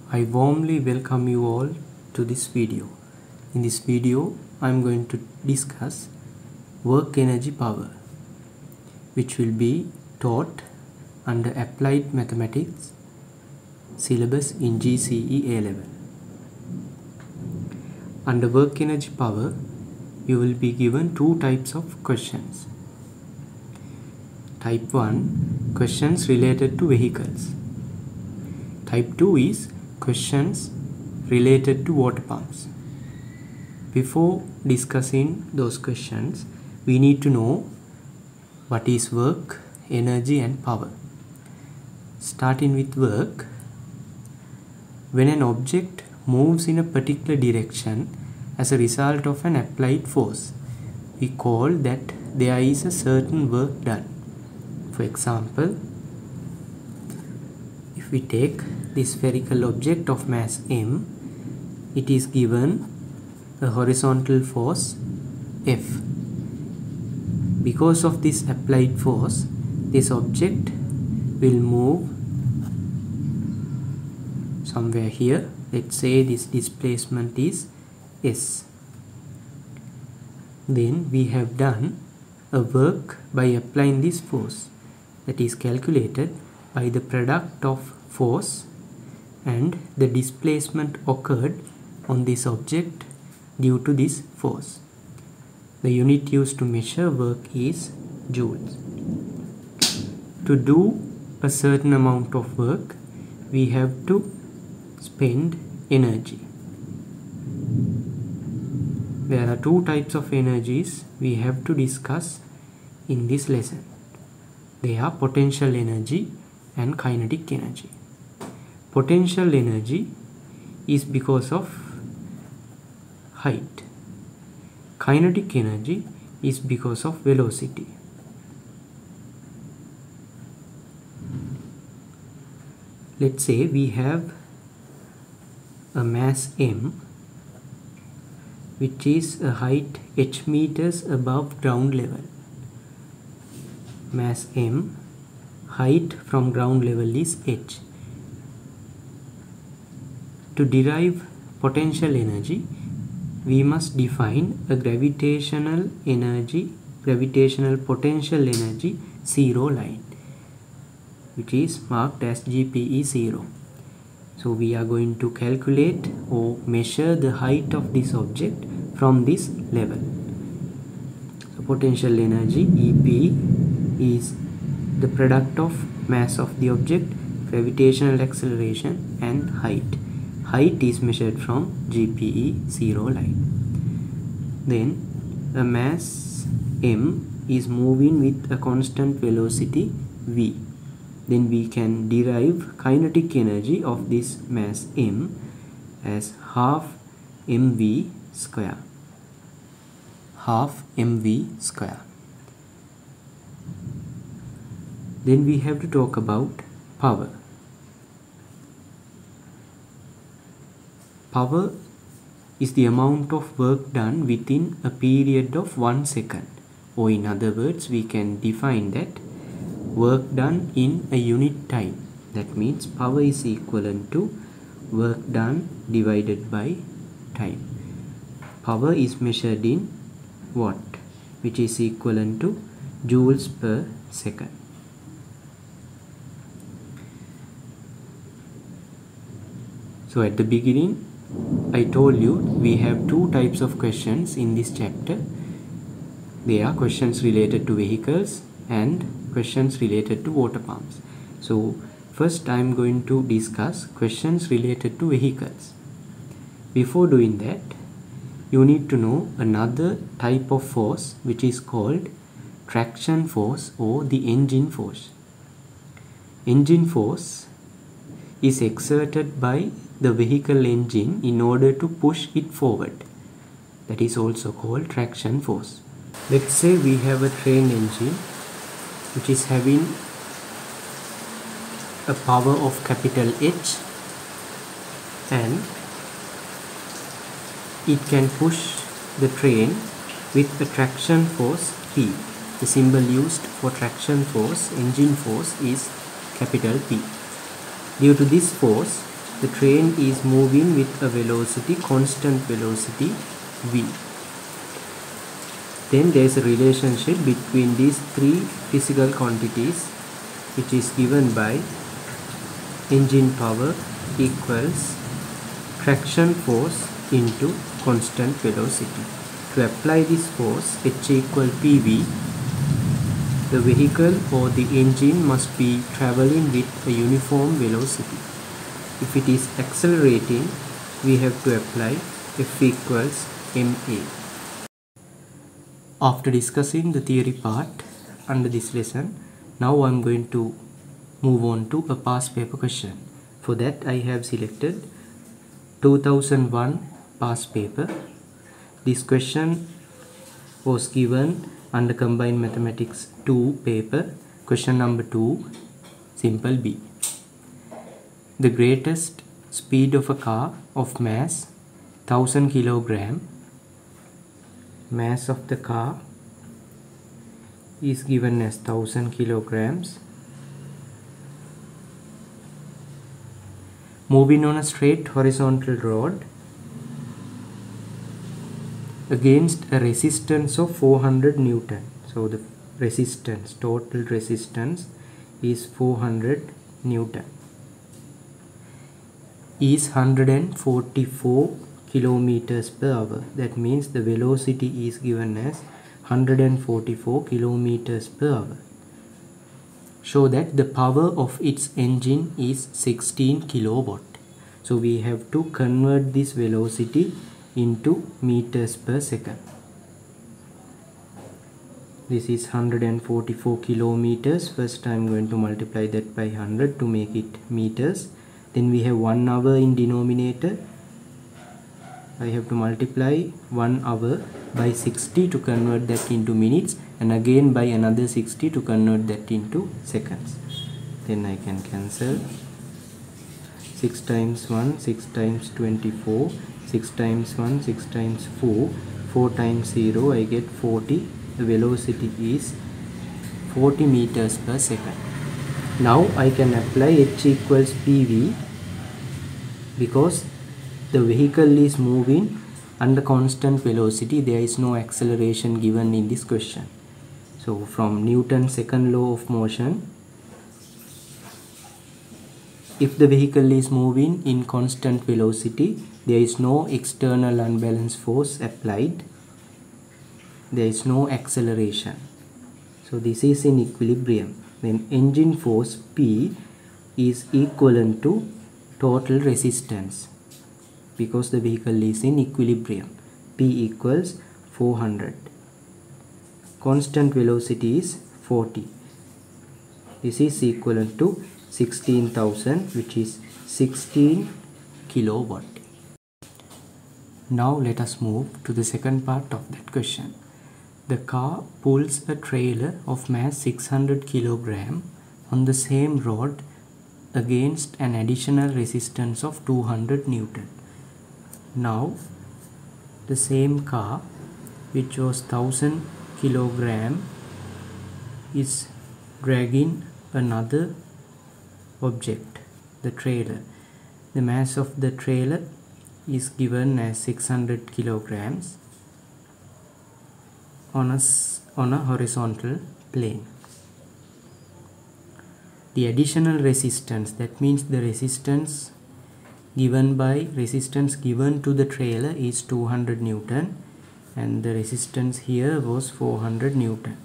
I warmly welcome you all to this video. In this video, I am going to discuss work energy power, which will be taught under Applied Mathematics syllabus in GCE A-Level. Under work energy power, you will be given two types of questions. Type 1, questions related to vehicles. Type 2 is questions related to water pumps. Before discussing those questions, we need to know what is work, energy and power. Starting with work, when an object moves in a particular direction as a result of an applied force, we call that there is a certain work done. For example, if we take this spherical object of mass m, it is given a horizontal force F. Because of this applied force, this object will move somewhere here. Let's say this displacement is S. Then we have done a work by applying this force, that is calculated by the product of force and the displacement occurred on this object due to this force. The unit used to measure work is joules. To do a certain amount of work, we have to spend energy. There are two types of energies we have to discuss in this lesson. They are potential energy and kinetic energy. Potential energy is because of height. Kinetic energy is because of velocity. Let's say we have a mass m, which is a height h meters above ground level. Mass m, height from ground level is h. To derive potential energy, we must define a gravitational potential energy zero line, which is marked as GPE 0. So we are going to calculate or measure the height of this object from this level. So potential energy EP is the product of mass of the object, gravitational acceleration and height. Height is measured from GPE 0 line. Then a mass m is moving with a constant velocity v. Then we can derive kinetic energy of this mass m as half mv square. Half mv square. Then we have to talk about power. Power is the amount of work done within a period of 1 second. Or in other words, we can define that work done in a unit time. That means power is equivalent to work done divided by time. Power is measured in watt, which is equivalent to joules per second. So at the beginning, I told you we have two types of questions in this chapter. They are questions related to vehicles and questions related to water pumps. So first I am going to discuss questions related to vehicles. Before doing that, you need to know another type of force, which is called traction force or the engine force. Engine force is exerted by the vehicle engine in order to push it forward. That is also called traction force. Let's say we have a train engine which is having a power of capital H and it can push the train with a traction force P. The symbol used for traction force, engine force, is capital P. Due to this force, the train is moving with a velocity, constant velocity v. Then there is a relationship between these three physical quantities, which is given by engine power equals traction force into constant velocity. To apply this force, H equal PV, the vehicle or the engine must be traveling with a uniform velocity. If it is accelerating, we have to apply F equals ma. After discussing the theory part under this lesson, now I am going to move on to a past paper question. For that, I have selected 2001 past paper. This question was given under Combined Mathematics 2 paper, question number 2, simple B. The greatest speed of a car of mass 1000 kg, mass of the car is given as 1000 kilograms, moving on a straight horizontal road against a resistance of 400 Newton. So the resistance, total resistance is 400 Newton, is 144 kilometers per hour. That means the velocity is given as 144 kilometers per hour. Show that the power of its engine is 16 kilowatt. So we have to convert this velocity into meters per second. This is 144 kilometers. First I am going to multiply that by 100 to make it meters. Then we have 1 hour in denominator. I have to multiply 1 hour by 60 to convert that into minutes, and again by another 60 to convert that into seconds. Then I can cancel. 6 times 1, 6 times 24, 6 times 1, 6 times 4, 4 times 0, I get 40. The velocity is 40 meters per second. Now I can apply H equals PV because the vehicle is moving under constant velocity. There is no acceleration given in this question. So from Newton's second law of motion, if the vehicle is moving in constant velocity, there is no external unbalanced force applied. There is no acceleration. So this is in equilibrium. Then engine force P is equivalent to total resistance because the vehicle is in equilibrium. P equals 400. Constant velocity is 40. This is equivalent to 16,000, which is 16 kilowatt. Now let us move to the second part of that question. The car pulls a trailer of mass 600 kg on the same road against an additional resistance of 200 Newton. Now the same car, which was 1000 kg, is dragging another object, the trailer. The mass of the trailer is given as 600 kilograms on a horizontal plane. The additional resistance, that means the resistance given to the trailer is 200 Newton, and the resistance here was 400 Newton.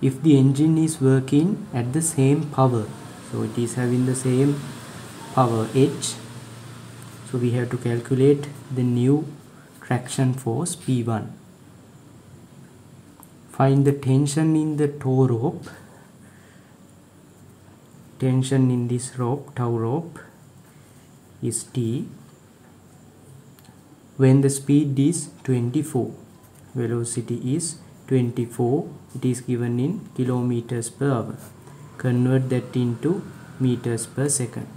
If the engine is working at the same power, so it is having the same power H, so we have to calculate the new traction force P1. Find the tension in the tow rope. Tension in this rope, tow rope, is T when the speed is 24. Velocity is 24. It is given in kilometers per hour. Convert that into meters per second.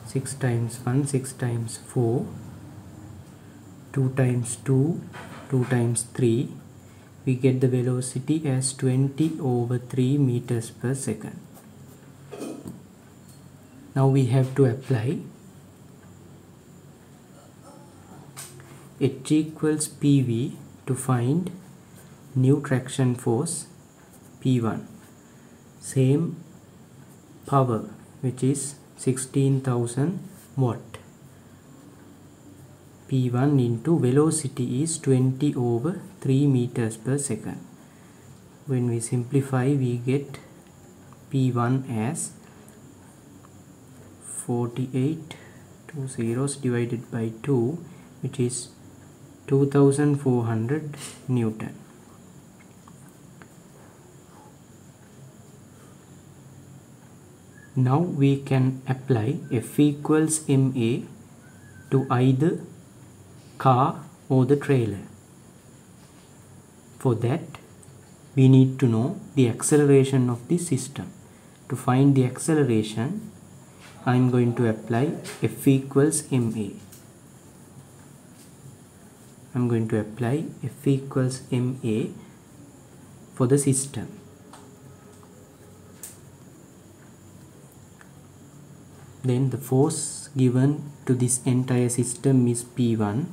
6 times 1, 6 times 4, 2 times 2, 2 times 3, we get the velocity as 20 over 3 meters per second. Now we have to apply H equals PV to find new traction force P1. Same power, which is 16,000 watt. P1 into velocity is 20 over 3 meters per second. When we simplify, we get P1 as 48, 2 zeros divided by 2, which is 2400 Newton. Now we can apply F equals ma to either car or the trailer. For that, we need to know the acceleration of the system. To find the acceleration, I am going to apply F equals ma. I am going to apply F equals ma for the system. Then the force given to this entire system is P1,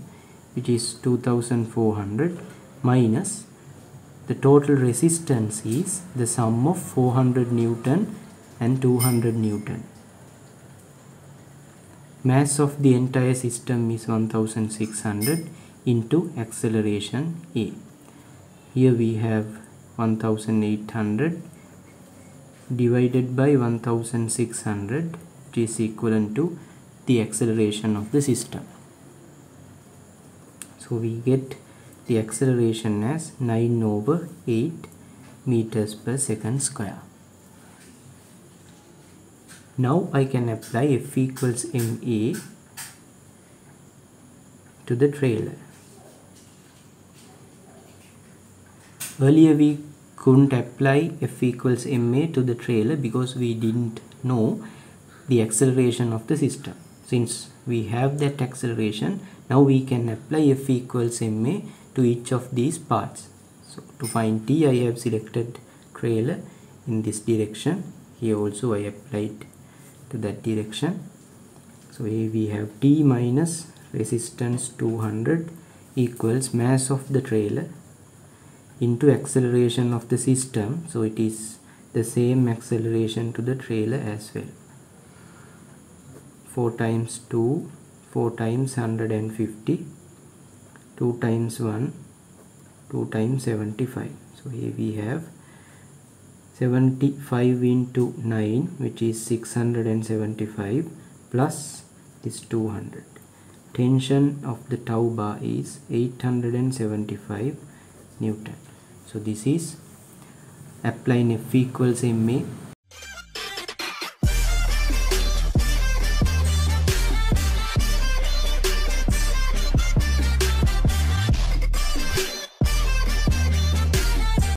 which is 2400, minus the total resistance is the sum of 400 Newton and 200 Newton. Mass of the entire system is 1600 into acceleration A. Here we have 1800 divided by 1600, which is equivalent to the acceleration of the system. So we get the acceleration as 9 over 8 meters per second square. Now I can apply F equals ma to the trailer. Earlier we couldn't apply F equals ma to the trailer because we didn't know the acceleration of the system. Since we have that acceleration, now we can apply F equals ma to each of these parts. So to find T, I have selected trailer in this direction. Here also I applied to that direction. So here we have T minus resistance 200 equals mass of the trailer into acceleration of the system. So it is the same acceleration to the trailer as well. 4 times 2, 4 times 150, 2 times 1, 2 times 75. So here we have 75 into 9, which is 675, plus this 200. Tension of the tow bar is 875 Newton. So this is applying F equals ma